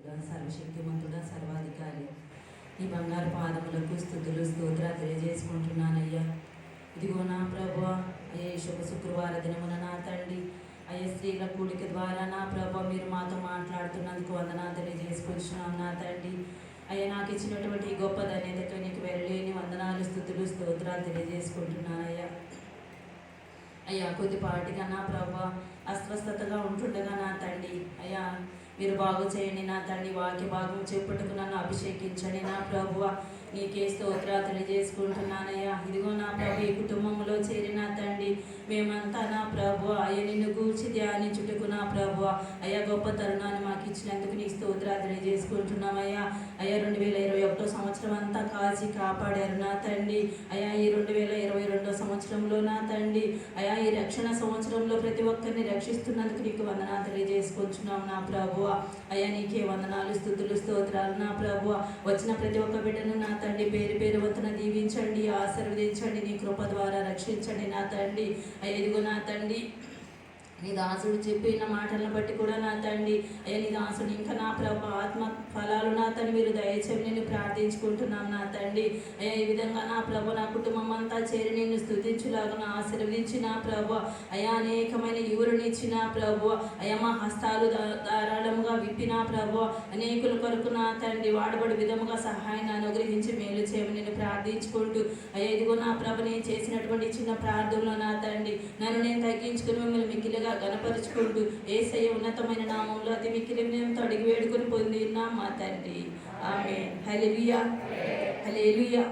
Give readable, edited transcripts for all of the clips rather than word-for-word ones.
సర్వశక్తిమంతుడా, సర్వాధికారి, ఈ బంగారు పాదములకు స్తుతులు స్తోత్రాలు తెలియజేసుకుంటున్నానయ్యా. ఇదిగో నా ప్రభువా, అయ్యా ఈ శుభ శుక్రవార దినమున నా తండ్రి, అయ్యా స్త్రీల కూడిక ద్వారా నా ప్రభు మీరు మాతో మాట్లాడుతున్నందుకు వందనాలు తెలియజేసుకుంటున్నాం నా తండ్రి. అయ్యా నాకు ఇచ్చినటువంటి గొప్ప ధన్యతకు నీకు వెళ్ళలేని వందనాలు స్తుతులు స్తోత్రాలు తెలియజేసుకుంటున్నానయ్యా. అయ్యా కొద్దిపాటిగా నా ప్రభు అస్వస్థతగా ఉంటుండగా నా తండ్రి, అయ్యా మీరు బాగు చేయండి నా తండ్రి. వాక్య భాగం చెప్పుటకు నన్ను అభిషేకించండి నా ప్రభువ. నీకే స్తోత్రాలు తెలియజేసుకుంటున్నానయ్యా. ఇదిగో నా ప్రభు ఈ కుటుంబంలో చేరిన తండ్రి, మేమంతా నా ప్రభు అయ్యా నిన్ను గూర్చి ధ్యానించుటకు నా ప్రభు అయ్యా గొప్ప తరుణాన్ని మాకు ఇచ్చినందుకు నీకు స్తోత్రాలు తెలియజేసుకుంటున్నామయ్యా. అయ్యా 2021 సంవత్సరం అంతా కాచి కాపాడారు నా తండ్రి. అయ్యా ఈ 2022 సంవత్సరంలో నా తండ్రి, అయ్యా ఈ రక్షణ సంవత్సరంలో ప్రతి ఒక్కరిని రక్షిస్తున్నందుకు నీకు వందనాలు తెలియజేసుకుంటున్నాం నా ప్రభు. అయ్యా నీకే వందనాలు స్తుతులు స్తోత్రాలు నా ప్రభు. వచ్చిన ప్రతి ఒక్క బిడ్డను నా తండ్రి పేరు పేరు వంతున దీవించండి, ఆశీర్వదించండి, నీ కృప ద్వారా రక్షించండి నా తండ్రి. అయ్యా ఇదిగో నా తండ్రి నీ దాసుడు చెప్పిన మాటలను బట్టి కూడా నా తండ్రి, అయ్యా నీ దాసుడు ఇంకా నా ప్రభు ఆత్మ ఫలాలు నా తండ్రి మీరు దయచేసి నేను ప్రార్థించుకుంటున్నాం నా తండ్రి. అయ్యా ఈ విధంగా నా ప్రభు నా కుటుంబం అంతా చేరి నిన్ను స్తుతించులాగా ఆశీర్వదించి నా ప్రభు అయ్యా అనేకమైన యువరునిచ్చిన ప్రభు అయ్యా మా హస్తాలు ధారాళముగా విప్పిన ప్రభు అనేకుల కొరకు నా తండ్రి వాడబడి విధముగా సహాయాన్ని అనుగ్రహించి మేలు చేయమని నేను ప్రార్థించుకుంటూ, అయ్యా ఇదిగో నా ప్రభు నేను చేసినటువంటి చిన్న ప్రార్థనలో నా తండ్రి నన్ను నేను తగ్గించుకుని మిమ్మల్ని మిక్కిలిగా గణపరుచుకుంటూ యేసయ్య ఉన్నతమైన నామంలో అతి మిక్కిలి వినయంతో అడిగి వేడుకొని పొందినాం మా తండ్రి. ఆమేన్. హల్లెలూయా, హల్లెలూయా.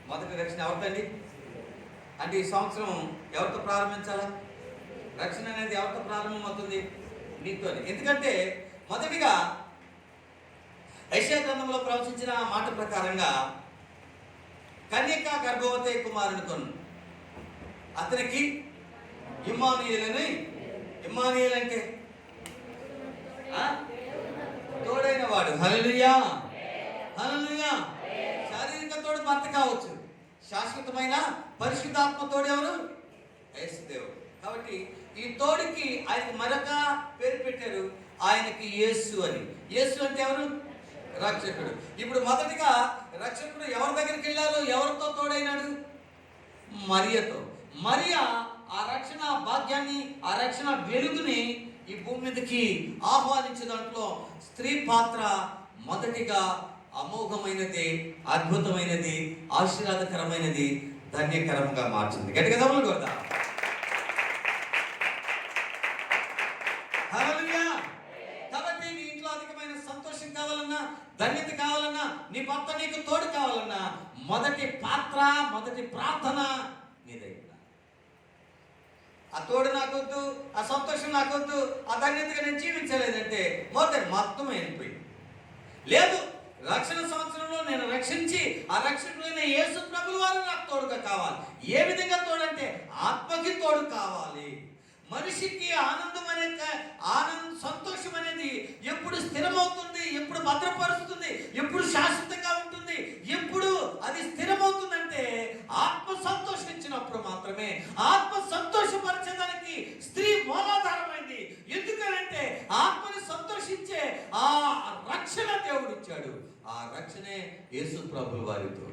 మొదటి రక్షణ ఎవరిదండి అంటే ఈ సంవత్సరం ఎవరితో ప్రారంభించాలా? రక్షణ అనేది ఎవరితో ప్రారంభమవుతుంది? నీతో. ఎందుకంటే మొదటిగా యెషయా గ్రంథంలో ప్రవచించిన మాట ప్రకారంగా కన్యక గర్భవతి కుమారుని కొను, అతనికి ఇమ్మానుయేల్ అని. ఇమ్మానుయేల్ అంటే తోడైన వాడు. హల్లెలూయా, హల్లెలూయా. శారీరక తోడు భర్త కావచ్చు, శాశ్వతమైన పరిశుద్ధాత్మ తోడు ఎవరు? యేసుదేవుడు. కాబట్టి ఈ తోడికి ఆయనకి మరొక పేరు పెట్టారు, ఆయనకి యేసు అని. యేసు అంటే ఎవరు? రక్షకుడు. ఇప్పుడు మొదటిగా రక్షకుడు ఎవరి దగ్గరికి వెళ్ళారు? ఎవరితో తోడైనాడు? మరియతో. మరియ ఆ రక్షణ భాగ్యాన్ని, ఆ రక్షణ వెలుగుని ఈ భూమి మీదకి ఆహ్వానించే దాంట్లో స్త్రీ పాత్ర మొదటిగా అమోఘమైనది, అద్భుతమైనది, ఆశీర్వాదకరమైనది, ధన్యకరంగా మార్చింది. గట్టిగా దమ్ములు కొడతా. హల్లెలూయా. కాబట్టి నీ ఇంట్లో అధికమైన సంతోషం కావాలన్నా, ధన్యత కావాలన్నా, నీ భర్త నీకు తోడు కావాలన్నా మొదటి పాత్ర, మొదటి ప్రార్థన నీదే. ఆ తోడు నాకొద్దు, ఆ సంతోషం నాకొద్దు, ఆ ధన్యతగా నేను జీవించలేదంటే మొత్తం వెళ్ళిపోయింది. లేదు, రక్షణ సంవత్సరంలో నేను రక్షించి ఆ రక్షకుడైన యేసు ప్రభువు వారు నాకు తోడుగా కావాలి. ఏ విధంగా తోడంటే ఆత్మకి తోడు కావాలి. మనిషికి సంతోషం అనేది ఎప్పుడు స్థిరమవుతుంది, ఎప్పుడు భద్రపరుస్తుంది, ఎప్పుడు శాశ్వతంగా ఉంటుంది, ఎప్పుడు అది స్థిరమవుతుందంటే ఆత్మ సంతోషించినప్పుడు మాత్రమే. ఆత్మ సంతోషపరచడానికి స్త్రీ మూలాధారమైంది. ఎందుకంటే ఆత్మని సంతోషించే ఆ రక్షణ దేవుడు ఇచ్చాడు. ఆ రక్షణే యేసు ప్రభువు వారితో.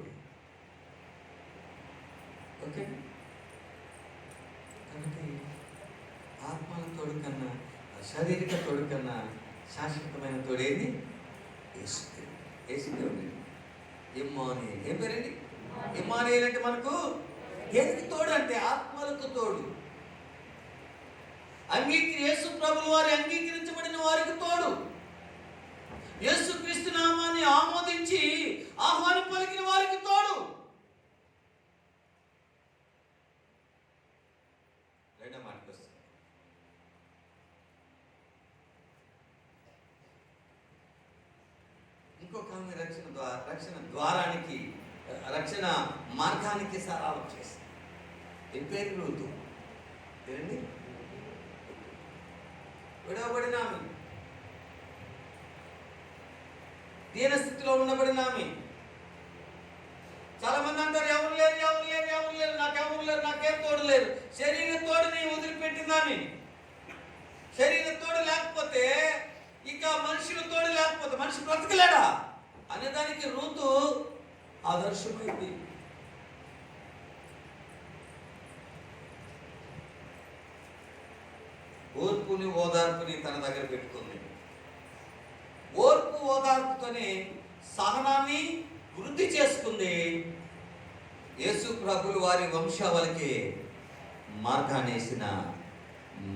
ఓకే, కాబట్టి ఆత్మల తోడు కన్నా, శారీరక తోడు కన్నా శాశ్వతమైన తోడేది యేసుదేవుడు. యేసుదేవుడు ఇమ్మానుయేల్. ఏం పేరండి? ఇమ్మానుయేల్ అంటే మనకు దేనికి తోడు అంటే ఆత్మలకు తోడు. యేసు ప్రభువు వారి అంగీకరించబడిన వారికి తోడు. యేసు క్రీస్తు నామాన్ని ఆమోదించి ఆహ్వానం పలికిన వారికి తోడు. రెండో మాటకు వస్తుంది. ఇంకొక ఆమె రక్షణ ద్వారానికి, రక్షణ మార్గానికి సరాలం చేస్తుంది. ఏ పేరు? రూతు. ఏంటి? విడవబడిన ఆమె, దీనస్థితిలో ఉండబడిన ఆమె. చాలా మంది అంటారు ఎవరు లేరు, ఎవరు లేరు, ఎవరు లేరు, నాకెవరు లేరు, నాకేం తోడు లేరు. శరీర తోడుని వదిలిపెట్టింది ఆమె. శరీర తోడు లేకపోతే, ఇక మనుషుల తోడు లేకపోతే మనిషి బ్రతకలేడా అనేదానికి రూతు ఆదర్శమైంది. ఓర్పుని ఓదార్పుని తన దగ్గర పెట్టుకుంది. ఓర్పు ఓదార్పుతోనే సహనాన్ని వృద్ధి చేసుకుంది. యేసు ప్రభులు వారి వంశావళికి మార్గాన్ని వేసిన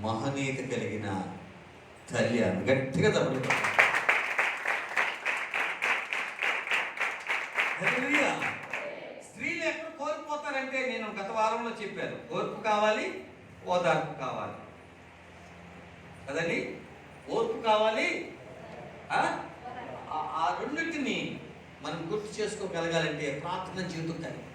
మహనీయత కలిగిన తల్లి. అని గట్టిగా తప్పదు. స్త్రీలు ఎక్కడ కోల్పోతారంటే, నేను గత వారంలో చెప్పాను, ఓర్పు కావాలి, ఓదార్పు కావాలి కదండి. ఓర్పు కావాలి, ఆ రెండింటిని మనం గుర్తు చేసుకోగలగాలంటే ప్రార్థన జీవితం కలిగి.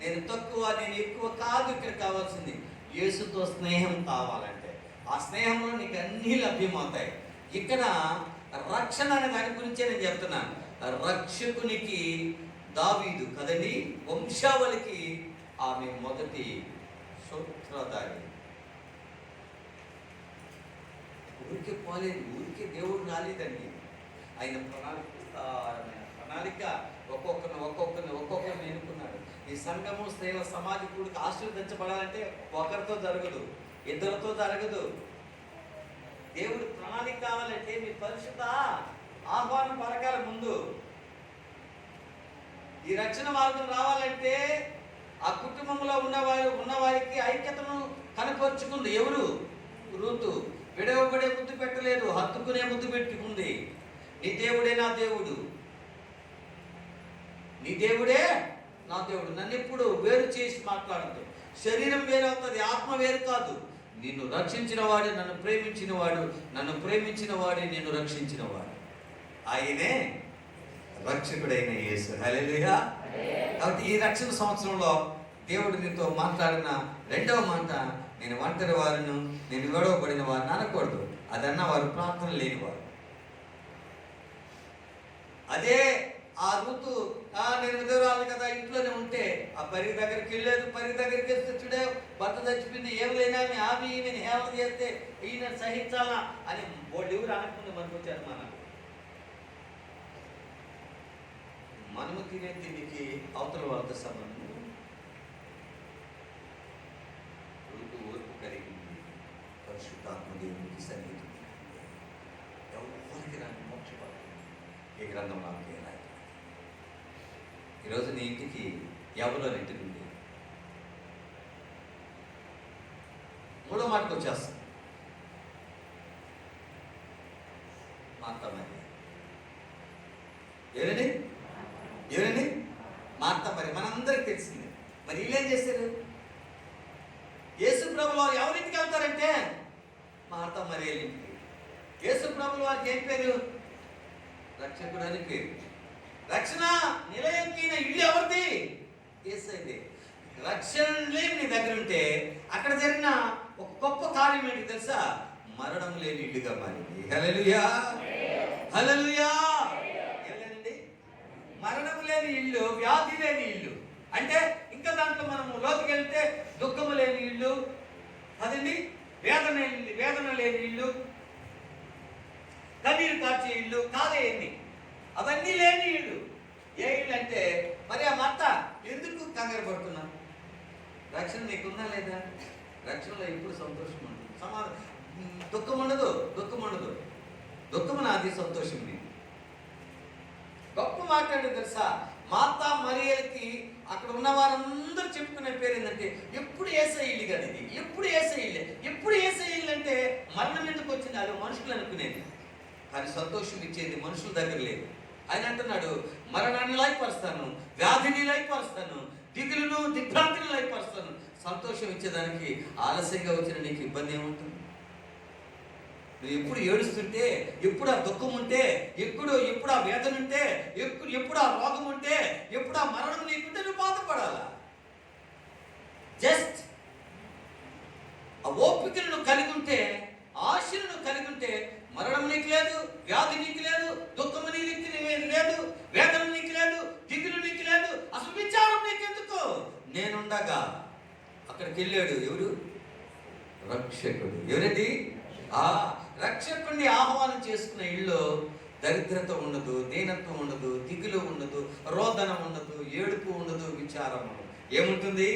నేను తక్కువ, నేను ఎక్కువ కాదు. ఇక్కడ కావాల్సింది యేసుతో స్నేహం కావాలంటే ఆ స్నేహంలో నీకు అన్నీ లభ్యమవుతాయి. ఇక్కడ రక్షణ అనే దాని గురించే నేను చెప్తున్నాను. రక్షకునికి దావీదు కదండి, వంశావళికి ఆమె మొదటి సూత్రధారి. ఊరికే పోలేదు, ఊరికే దేవుడు రాలేదండి. ఆయన ప్రణాళిక ఒక్కొక్కరిని ఎన్నుకున్నాడు. ఈ సంఘము స్త్రీల సమాజకుడికి ఆశీర్వదించబడాలంటే ఒకరితో జరగదు, ఇద్దరితో జరగదు. దేవుడు ప్రణాళిక కావాలంటే మీ పరిశుద్ధ ఆహ్వానం పలకాల ముందు. ఈ రక్షణ మార్గం రావాలంటే ఆ కుటుంబంలో ఉన్నవారికి ఐక్యతను కనపరుచుకుంది. ఎవరు? రూతు. విడవబడే ముద్దు పెట్టలేదు, హత్తుకునే ముద్దు పెట్టుకుంది. నీ దేవుడే నా దేవుడు, నీ దేవుడే నా దేవుడు. నన్ను ఎప్పుడు వేరు చేసి మాట్లాడదు. శరీరం వేరవుతుంది, ఆత్మ వేరు కాదు. నిన్ను రక్షించిన వాడే నన్ను ప్రేమించిన వాడు, నన్ను ప్రేమించిన వాడే నిన్ను రక్షించిన వాడు. ఆయనే రక్షకుడైన యేసు. హల్లెలూయా. కాబట్టి ఈ రక్షణ సంవత్సరంలో దేవుడు నీతో మాట్లాడిన రెండవ మాట, నేను ఒంటరి వారును, నేను గొడవపడిన వారిని అనకూడదు. అదన్న వారు ప్రార్థన లేనివారు. అదే ఆ రూతు నేను విధవరాలు కదా, ఇంట్లోనే ఉంటే ఆ పరిగి దగ్గరికి వెళ్ళలేదు. పరిగి దగ్గరికి వెళ్తే చూడే భర్త చచ్చిపోయింది, ఏం లేనామి ఆమె ఈమెను హేళన చేస్తే ఈయన సహించాలా అని వాళ్ళు ఎవరు అనకుండా మనకు వచ్చారు. మనము తినే తిండికి అవతల వాళ్ళతో సంబంధం. ఓర్పు కలిగింది, పరిశుద్ధాత్మ దేవునికి సన్నిధి. ఎవరికి రాని మోక్షపడుతుంది ఈ గ్రంథం నాకు రాయి. ఈరోజు నీ ఇంటికి ఎవరో ఇంటికి ఉంది. మూడో మాటకు వచ్చేస్తాం. మార్తా మరి. ఎవరండి? మార్తా మరి. మనందరికి తెలిసింది. మరి వీళ్ళేం చేశారు? యేసు ప్రభులు వారు ఎవరింటికి వెళ్తారంటే మార్తా మరి ఇంటికి. యేసు ప్రభులు వారికి ఏం పేరు? రక్షకుడు అని పేరు. రక్షణ నిలయంకైన ఇల్లు ఎవరిది? యేసయ్యది. రక్షణ లేని నీ దగ్గర ఉంటే అక్కడ జరిగిన ఒక గొప్ప కార్యం ఏంటి తెలుసా? మరణం లేని ఇల్లుగా మారింది. హల్లెలూయా, హల్లెలూయా. ఏంటండి? మరణం లేని ఇల్లు, వ్యాధి లేని ఇల్లు. అంటే ఇంకా దాంట్లో మనము లోతుకి వెళ్తే దుఃఖము లేని ఇల్లు, అదండి వేదన లేని ఇల్లు, కన్నీరు కార్చే ఇల్లు కాదేంది, అవన్నీ లేని ఇల్లు. ఏ ఇల్లు అంటే మరి ఆ భర్త ఎందుకు కంగారు పడుతున్నాం? రక్షణ నీకుందా లేదా? రక్షణలో ఎప్పుడు సంతోషం ఉండదు, దుఃఖం ఉండదు. దుఃఖము నాది, సంతోషం నీది. గొప్ప మాట్లాడు తెలుసా? మార్తా మరియలకి అక్కడ ఉన్న వారందరూ చెప్పుకునే పేరు ఏంటంటే ఎప్పుడు యేసయ్య ఇల్లు కదా ఇది, ఎప్పుడు యేసయ్య ఇల్లు అంటే మరణం ఎందుకు వచ్చింది? అది మనుషులు అనుకునేది, కానీ సంతోషం ఇచ్చేది మనుషుల దగ్గర లేదు. ఆయన అంటున్నాడు, మరణాన్ని లయపరుస్తాను, వ్యాధిని లయపరుస్తాను, దిగులును దిగ్భ్రాంతిని లయపరుస్తాను. సంతోషం ఇచ్చేదానికి ఆలస్యంగా వచ్చిన నీకు ఇబ్బంది ఏముంటుంది? నువ్వు ఎప్పుడు ఏడుస్తుంటే, ఎప్పుడు ఆ దుఃఖం ఉంటే, ఎప్పుడు ఆ వేదన ఉంటే, ఎప్పుడు ఆ రోగం ఉంటే, ఎప్పుడు ఆ మరణం నీకుంటే నువ్వు బాధపడాలా? జస్ట్ ఆ ఓపికను నువ్వు కలిగి ఉంటే, ఆశను నువ్వు కలిగి ఉంటే, మరణం నీకు లేదు, వ్యాధి నీకు లేదు, దుఃఖము నీకు లేదు, వేదన నీకు లేదు, దిగులు నీకు లేదు, అసలు విచారం నీకెందుకు? నేనుండగా. అక్కడికి వెళ్ళాడు ఎవరు? రక్షకుడు. ఎవరండి? ఆ రక్షకుడిని ఆహ్వానం చేసుకున్న ఇల్లు దరిద్రత ఉండదు, దీనత్వం ఉండదు, దిగులు ఉండదు, రోదన ఉండదు, ఏడుపు ఉండదు, విచారం ఉండదు. ఏముంటుంది?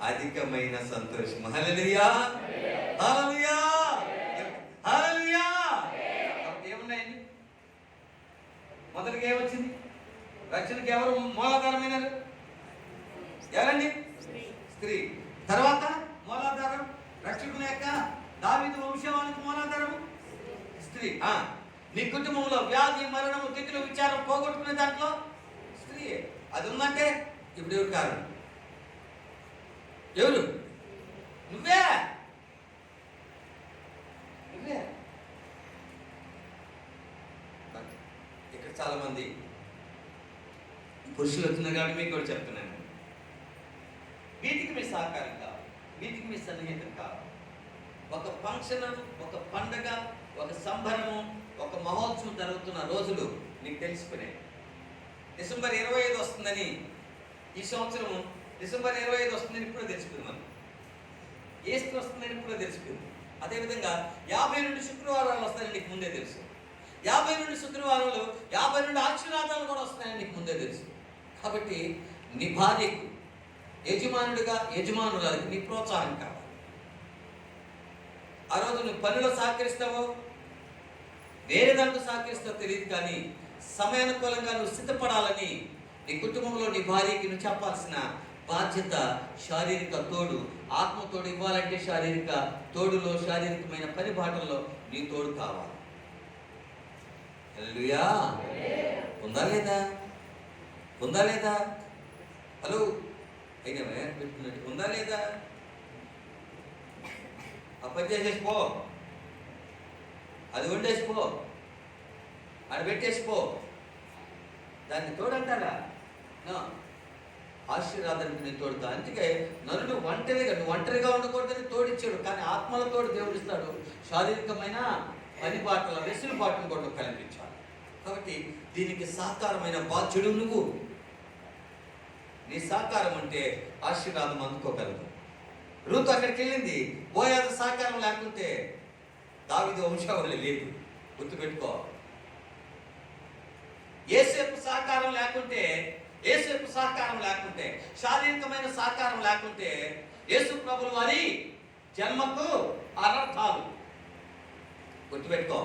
అధికమైన సంతోషం. హల్లెలూయా, హల్లెలూయా, హల్లెలూయా. కాబట్టి ఏమున్నాయండి? మొదటిగా ఏమొచ్చింది? రక్షణకి ఎవరు మూలాధారమైనారు? ఎవరండి? స్త్రీ. తర్వాత మూలాధారం రక్షకుని యొక్క దావీదు వంశవానికి మూలాధారము స్త్రీ. నీ కుటుంబంలో వ్యాధి, మరణము, దిగులు, విచారం పోగొట్టుకునే దాంట్లో స్త్రీ. అది ఉందంటే ఇప్పుడు ఎవరు కారణం? ఎవరు? నువ్వే. నువ్వే. ఇక్కడ చాలా మంది పురుషులు వచ్చినారు కాబట్టి మీకు కూడా చెప్తున్నాను, వీటికి మీ సహకారం కావాలి, వీటికి మీ సన్నిహితం కావాలి. ఒక ఫంక్షన్, ఒక పండగ, ఒక సంబరము, ఒక మహోత్సవం జరుగుతున్న రోజులు నీకు తెలిసిపోయినాయి. డిసెంబర్ 25 వస్తుందని ఈ సంవత్సరం డిసెంబర్ 25 వస్తుందని ఇప్పుడు తెలిసిపోయింది. మనం ఈస్టర్ వస్తుందని ఇప్పుడు తెలిసిపోయింది. అదేవిధంగా 52 శుక్రవారాలు వస్తాయని నీకు ముందే తెలుసు. 52 శుక్రవారాలు 52 ఆశీర్వాదాలు కూడా వస్తాయని నీకు ముందే తెలుసు. కాబట్టి నీ భార్యకు యజమానుడిగా, యజమానురాలికి నీ ప్రోత్సాహం కావాలి. ఆ రోజు నువ్వు పనిలో సహకరిస్తావో వేరే దాంట్లో సహకరిస్తావో తెలియదు, కానీ సమయానుకూలంగా నువ్వు సిద్ధపడాలని నీ కుటుంబంలో నీ భార్యకి నువ్వు చెప్పాల్సిన బాధ్యత, శారీరక తోడు, ఆత్మ తోడు ఇవ్వాలంటే శారీరక తోడులో, శారీరకమైన పని బాటల్లో నీ తోడు కావాలి. హల్లెలూయా. ఉందా లేదా? ఉందా లేదా? హలో, అయినా పెట్టుకున్నట్టు ఉందా లేదా? ఆ పని చేసేసిపో, అది వండేసిపో, అది పెట్టేసిపో. దాన్ని తోడంటారా? ఆశీర్వాదానికి నేను తోడుతా. అందుకే నరుడు ఒంటరిగా ఉండకూడదని తోడిచ్చాడు, కానీ ఆత్మల తోడు దేవుడు ఇస్తాడు. శారీరకమైన పని పాటల వెసులుబాటును కూడా కల్పించాలి. కాబట్టి దీనికి సహకారమైన బాధ్యుడు నువ్వు. నీ సహకారం అంటే ఆశీర్వాదం అందుకోగలదు. రూతు అక్కడికి వెళ్ళింది, బోయాజు సహకారం లేకుంటే దావీదు వంశావళి లేదు. గుర్తుపెట్టుకో. యేసేపు సహకారం లేకుంటే, శారీరకమైన సహకారం లేకుంటే యేసు ప్రభుల వారి జన్మకు అనర్థాలు. గుర్తుపెట్టుకో.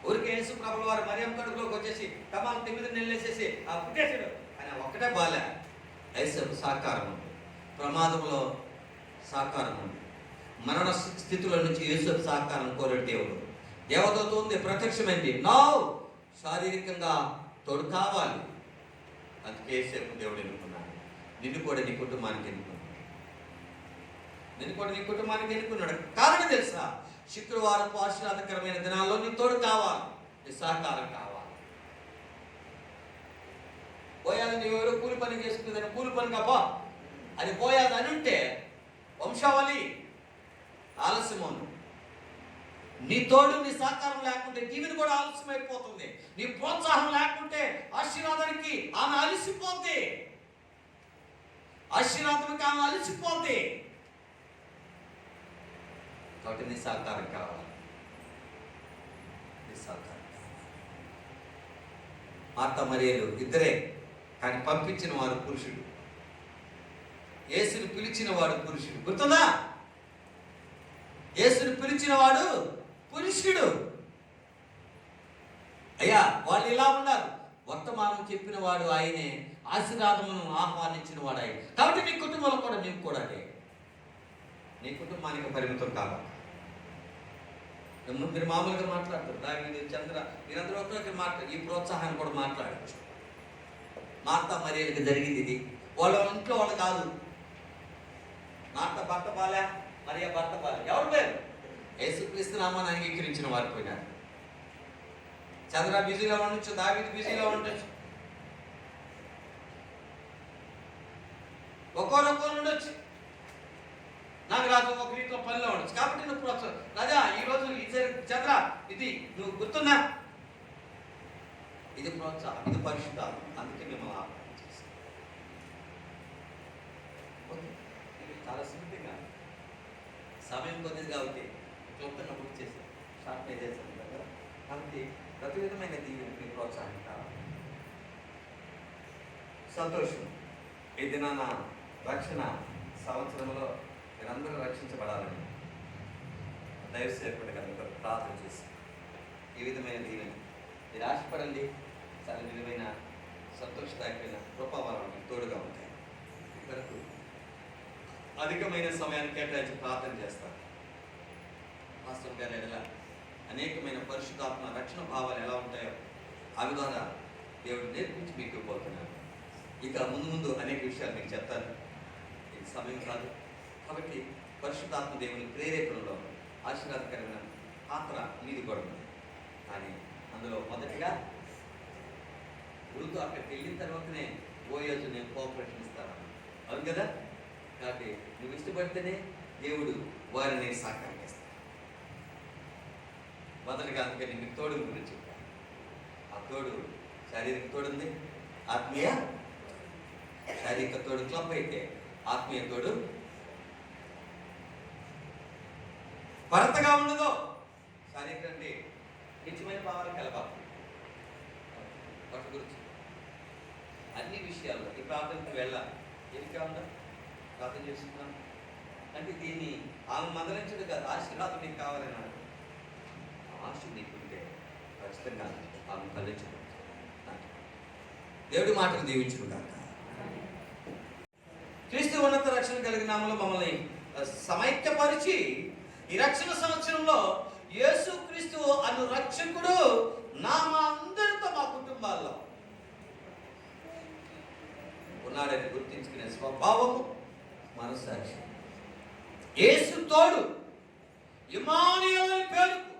ఊరికి యేసు ప్రభుల వారు మరియమ్మ కడుపులోకి వచ్చేసి తమాలు 9 నెలలు వేసేసి పుట్టేసాడు అని ఒక్కటే బాలే. యేసేపు సహకారం ఉంది, ప్రమాదంలో సహకారం ఉంది, మరణ స్థితిలో నుంచి యేసేపు సహకారం కోరే దేవుడు. దేవదూత ఉంది, ప్రత్యక్షమైంది. శారీరకంగా తోడు కావాలి. అందుకే యేసేపు దేవుడు ఎన్నుకున్నాడు. నిన్ను కూడా నీ కుటుంబానికి ఎన్నుకున్నాడు. కారణం తెలుసా? శుక్రవారం ఆశీర్వాదకరమైన దినాల్లో నీ తోడు కావాలి, నీ సహకారం కావాలి. బోయాజు నీవెవరో కూలి పని చేసుకుందని కూలి పని కాపా అని బోయాజు అని ఉంటే వంశావళి ఆలస్యమవును. నీ తోడు, నీ సహకారం లేకుంటే దీవెన కూడా ఆలస్యం అయిపోతుంది. నీ ప్రోత్సాహం లేకుంటే ఆశీర్వాదానికి ఆమె అలసిపోద్ది. కాబట్టి నీ సహకారం కావాలి. మార్తా మరియలు ఇద్దరే, కానీ పంపించిన వాడు పురుషుడు. యేసుని పిలిచిన వాడు పురుషుడు. గుర్తుందా? యేసుని పిలిచిన వాడు పురుషుడు. అయ్యా, వాళ్ళు ఇలా ఉన్నారు. వర్తమానం చెప్పిన వాడు ఆయనే, ఆశీర్వాదమును ఆహ్వానించిన వాడు ఆయన. కాబట్టి నీ కుటుంబంలో కూడా నీకు కూడా అదే. నీ కుటుంబానికి పరిమితం కావాలి. మీరు మామూలుగా మాట్లాడతారు, దావీదు, చంద్ర, మీరందరూ ఒకరికి మాట్లాడు. ఈ ప్రోత్సాహాన్ని కూడా మాట్లాడచ్చు. మార్తా మరియలకు జరిగింది ఇది. వాళ్ళ ఇంట్లో వాళ్ళు కాదు. మార్తా భర్త బాలే, మరియ భర్త బాలే. ఎవరు పేరు? యేసుక్రీస్తు నామాన్ని అంగీకరించిన వారు పోయినారు. చంద్ర బిజీలో ఉండొచ్చు, దావీదు బిజీలో ఉండొచ్చు, ఒక్కొక్కరు ఉండొచ్చు. నాకు రాజు ఒక రీతిలో పనిలో ఉండొచ్చు. కాబట్టి నువ్వు ప్రోత్సాహం, రాజా ఈరోజు చంద్ర ఇది నువ్వు గుర్తున్నా, ఇది ప్రోత్సాహం, ఇది పరిశుద్ధాలు. అందుకే మిమ్మల్ని ఆహ్వానం చేస్తాం. సమయం కొద్దిది కాబట్టి క్లుప్తంగా పూర్తి చేశాను, షార్ట్ చేశాను కదా. కాబట్టి ప్రతి విధమైన దీనికి ప్రోత్సాహం కావాలి. సంతోషం. ఈ దినాన రక్షణ సంవత్సరంలో మీరందరూ రక్షించబడాలని దైవ సేవకుడి కనుక ప్రార్థన చేసి ఈ విధమైన దీనిని మీరు ఆశపడండి. చాలా విలువైన సంతోషదాయకమైన కృపావరాలు తోడుగా ఉంటాయి. ఇక్కడకు అధికమైన సమయాన్ని కేటాయించి ప్రార్థన చేస్తారు. వాస్తవం గారి ఎడల అనేకమైన పరిశుద్ధాత్మ రక్షణ భావాలు ఎలా ఉంటాయో ఆ విధంగా దేవుడు నేర్పించి మీకు పోతున్నాడు. ఇక ముందు ముందు అనేక విషయాలు మీకు చెప్తాను, ఇది సమయం కాదు. కాబట్టి పరిశుద్ధాత్మ దేవుని ప్రేరేపణలో ఆశీర్వాదకరమైన పాత్ర మీది కూడా ఉంది. కానీ అందులో మొదటిగా గురుతో అక్కడికి వెళ్ళిన తర్వాతనే ఓయోజు నేను కోఆపరేషన్ ఇస్తాను, అవును కదా. కాబట్టి నువ్వు ఇష్టపడితేనే దేవుడు వారిని సాకారం చేస్తాడు. మొదటిగా అందుకని మీకు తోడు గురించి చెప్పాను. ఆ తోడు శారీరక తోడుంది, ఆత్మీయ శారీరక తోడు క్లబ్ అయితే ఆత్మీయ తోడు భర్తగా ఉండదు. శారీరక అంటే నిజమైన భావాలు కలపాలి. వాటి గురించి అన్ని విషయాల్లో ఈ ప్రార్థనకు వెళ్ళాలి. ఏమికా ఉందా ప్రార్థన చేస్తున్నాను అంటే దీన్ని ఆమె మందలించడు కాదు, ఆశీర్వాదం నీకు కావాలని అన్నాడు. ఆశ నీకుంటే ఖచ్చితంగా ఆమె ఫలించదు. దేవుడి మాటలు దీవించుకుంటారు. క్రీస్తు ఉన్నత రక్షణ కలిగిన నామములో మమ్మల్ని సమైక్యపరిచి ఈ రక్షణ సంవత్సరంలో యేసు క్రీస్తు అను రక్షకుడు మా అందరితో మా కుటుంబాల్లో ఉన్నాడని గుర్తించుకునే స్వభావము, మనస్సాక్షి, యేసు తోడు, ఇమ్మానుయేలు అనే పేరుకు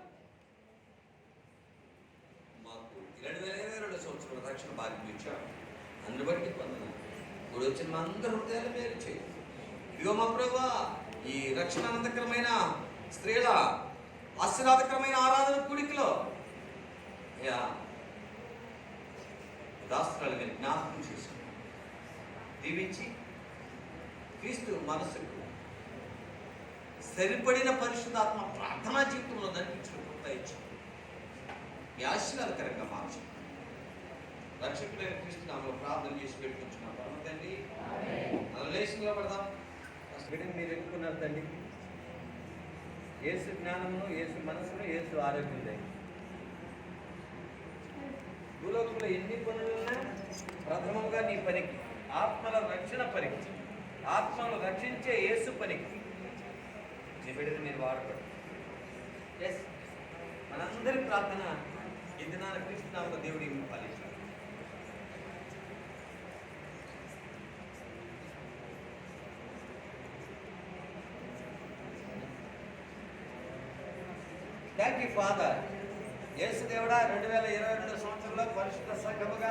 మాకు 2022 సంవత్సరం రక్షణ భాగ్యం ఇచ్చాడు. అందుని బట్టి పొందనాలు. ఇప్పుడు వచ్చిన మా అందరి హృదయాలు మేలు చేయండి. ఇదిగో మా ప్రభువా, ఈ రక్షణ అనంతకరమైన స్త్రీల ఆశీర్వాదకరమైన ఆరాధన కూడికలో దాస్త్రాలు మీరు జ్ఞాపకం చేసుకుని దీవించి క్రీస్తు మనసుకు సరిపడిన పరిశుద్ధాత్మ ప్రార్థనా జీవితంలో నడిపించుకుని ప్రోత్సహించండి. మీ ఆశీర్వాదకరంగా మార్చండి. రక్షకుడైన క్రీస్తు నామములో ప్రార్థన చేసి పెట్టుకుంటున్నాం. పరమ తండ్రి, లేచిలో పడదాం. వీటిని మీరు ఎన్నుకున్నారు తండ్రి. యేసు జ్ఞానమును, యేసు మనసును, యేసు ఆరోగ్యం దయ. భూలోకంలో ఎన్ని పనులున్నా ప్రథమంగా నీ పనికి, ఆత్మల రక్షణ పనికి, ఆత్మను రక్షించే యేసు పనికి నీ బిడ్డను మీరు వాడకూడదు. ఎస్, మనందరి ప్రార్థన ఈ దినాన క్రీస్తు నామములో దేవుడి ఫలించాలి. Thank you father. యేసు దేవుడా, 2022 సంవత్సరంలో పరిశుద్ధ సంఘముగా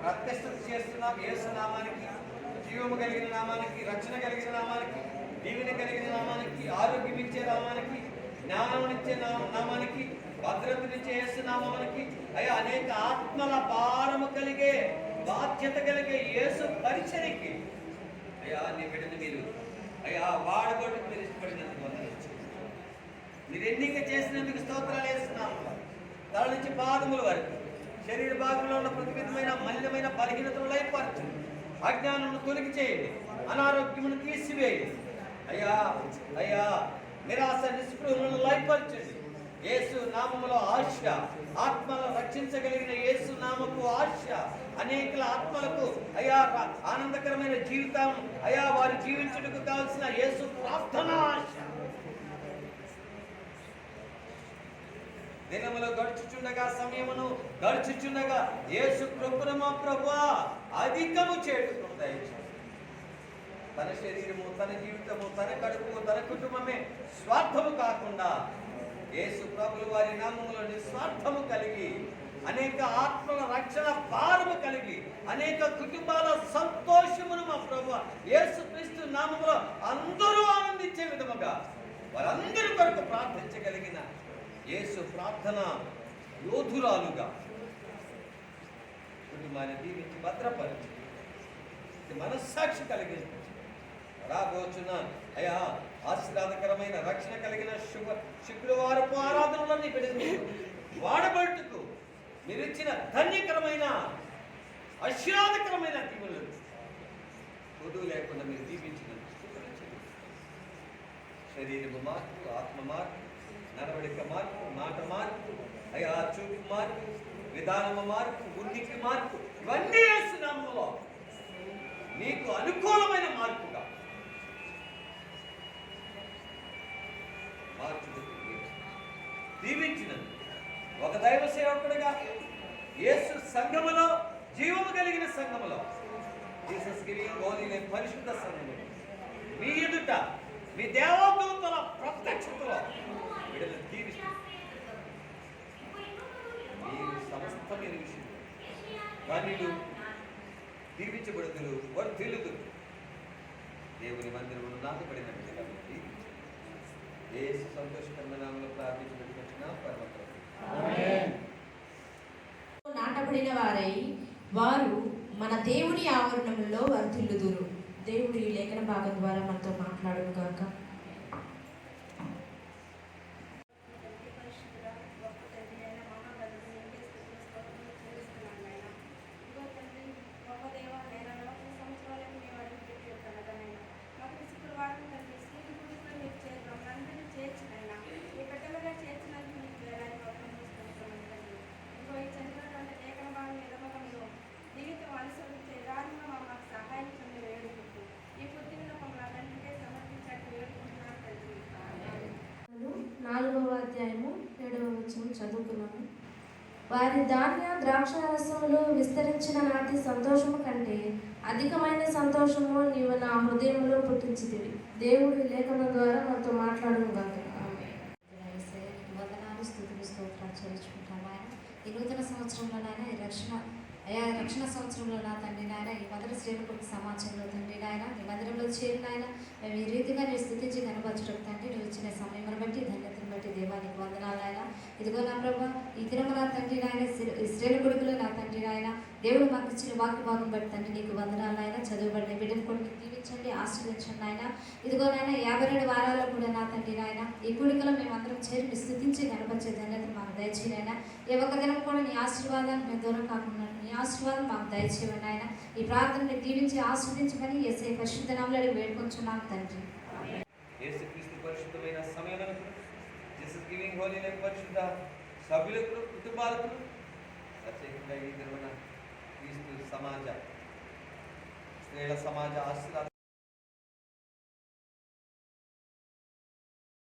ప్రతిష్ఠిత చేస్తున్నాం. యేసు నామానికి, జీవము కలిగిన నామానికి, రక్షణ కలిగిన నామానికి, దీవెన కలిగిన నామానికి, ఆరోగ్యం ఇచ్చే నామానికి, జ్ఞానమునిచ్చే నామానికి, భద్రతనిచ్చే యేసు నామానికి, అయ్యా అనేక ఆత్మల భారము కలిగే, బాధ్యత కలిగే యేసు పరిచర్యకి అయ్యా నీ బిడ్డని మీరు అయ్యా వాడగొట్టుకు మీరు ఇష్టపడినందుకు వందనాలు. మీరు ఎన్నిక చేసినందుకు స్తోత్రాలు వేస్తున్నాము. తల నుంచి పాదముల వరకు శరీర భాగంలో ఉన్న ప్రతి విధమైన మలినమైన బలహీనతలు లయపరచండి. అజ్ఞానమును తొలగి చేయండి, అనారోగ్యమును తీసివేయండి. అయ్యా అయ్యా నిరాశ నిస్పృహలను లయపరచండి. యేసు నామములో ఆశ, ఆత్మలను రక్షించగలిగిన యేసు నామకు ఆశ, అనేకల ఆత్మలకు అయ్యా ఆనందకరమైన జీవితం, అయ్యా వారు జీవించుటకు కావాల్సిన యేసు ప్రార్థన ఆశ దినములు గడుచుచుండగా, సమయమును గడుచుచుండగా యేసు కృపను మా ప్రభువా అధికము చేయడం దయచేయండి. తన శరీరము, తన జీవితము, తన కడుపు, తన కుటుంబమే స్వార్థము కాకుండా యేసు ప్రభుల వారి నామములో నిస్వార్థము కలిగి, అనేక ఆత్మల రక్షణ భారము కలిగి, అనేక కుటుంబాల సంతోషమును మా ప్రభువా యేసు క్రీస్తు నామములో అందరూ ఆనందించే విధముగా వారందరి కొరకు ప్రార్థించగలిగిన యేసు ప్రార్థన యోధురాలుగా కుటుంబాన్ని దీవించి భద్రపరిచి మనస్సాక్షి కలిగించి రాబోచున్న అయా ఆశీర్వాదకరమైన రక్షణ కలిగిన శుక్రవారపు ఆరాధనలన్నీ పెడుతూ వాడబట్టుకు మీరు ఇచ్చిన ధన్యకరమైన ఆశీర్వాదకరమైన దీవులు కొదువు లేకుండా మీరు దీవించిన శరీరము మార్పు, ఆత్మ మార్పు, నడవడిక మార్పు, మాట మార్పు, అయా చూపు మార్పు, విధానము మార్పు, బుద్ధికి మార్పు, ఇవన్నీ యేసునామములో నీకు అనుకూలమైన మార్పుగా మార్చుటకు దీవించినది. ఒక దైవ సేవకుడిగా యేసు సంఘములో, జీవము కలిగిన సంఘములో, జీసస్ గివింగ్ హోలీ నేమ్ పరిశుద్ధ సంఘములో మీ ఎదుట మీ దేవదూతల ప్రత్యక్షతలో వీళ్ళని దీవిస్తుంది. మీరు సమస్తమైన విషయం కన్నులు దీవించబడుతులు వర్ధిల్లుదు. దేవుని మందిరమును నాటబడినట్టు కాబట్టి యేసు సంతోషకరమైన నామములో ప్రార్థించబడిన పరమతండ్రి. నాటబడిన వారై వారు మన దేవుని ఆవరణంలో వర్ధిల్లుదురు. దేవుడు ఈ లేఖన భాగం ద్వారా మనతో మాట్లాడును గాక. నాలుగవ అధ్యాయము 7వ వచనం చదువుకున్నాము. వారి ధాన్య ద్రాక్షారసములో విస్తరించిన నాటి సంతోషము కంటే అధికమైన సంతోషము నీవు నా హృదయంలో పుట్టించితివి. దేవుడు లేఖనం ద్వారా మనతో మాట్లాడును గాక. వందనాలు, స్తుతులు, స్తోత్రాలు చెల్లించుకుంటాను ఆయన. ఈ నూతన సంవత్సరంలోనైనా ఈ రక్షణ సంవత్సరంలో నా తండ్రి నాయన ఈ మొదటి శ్రేణులకు సమాజంలో తండ్రి నాయన ఈ మందిరంలో చేరిన ఆయన మేము ఈ రీతిగా నేను స్థుతించి కనపరచడం తండ్రి నువ్వు ఇచ్చిన సమయం బట్టి ధన్యతను బట్టి దేవానికి వందనాలు ఆయన. ఇదిగో నా ప్రభా ఈ దినము నా తండ్రి నాయన ఈ శ్రేణు కొడుకులు నా తండ్రి నాయన దేవుడు మాకు ఇచ్చిన వాక్య భాగం బట్టి తండ్రి నీకు వందనాలు ఆయన. చదువుబడిన బిడ్డను కూడా మీకు దీవించండి, ఆశీర్వదించండి ఆయన. ఇదిగో నాయన 52 వారాల్లో కూడా నా తండ్రి నాయన ఈ కూడికలో మేమందరం చేరి స్థుతించి కనపరిచే ధన్యత మాకు దయచేయనైనా. ఏ ఒక్క దినం కూడా నీ ఆశీర్వాదాన్ని మేము దూరం కాకుండా నీ ఆశీర్వాదం మాకు దయచేయండి ఆయన. ఈ ప్రార్థనని దీవించి ఆశీర్వదించమని యేసయ్య పరిశుద్ధ నామములో వేడుకొంచున్నాను తండ్రి. యేసుక్రీస్తు పరిశుద్ధమైన సమయాలకు జీసస్ గివింగ్ హోలీ నేమ్ పరిశుద్ధ సభ్యులకు, కుటుంబాలకు, ప్రత్యేకంగా ఈ దినమున క్రీస్తు సమాజ స్త్రీల సమాజ ఆశీర్వాద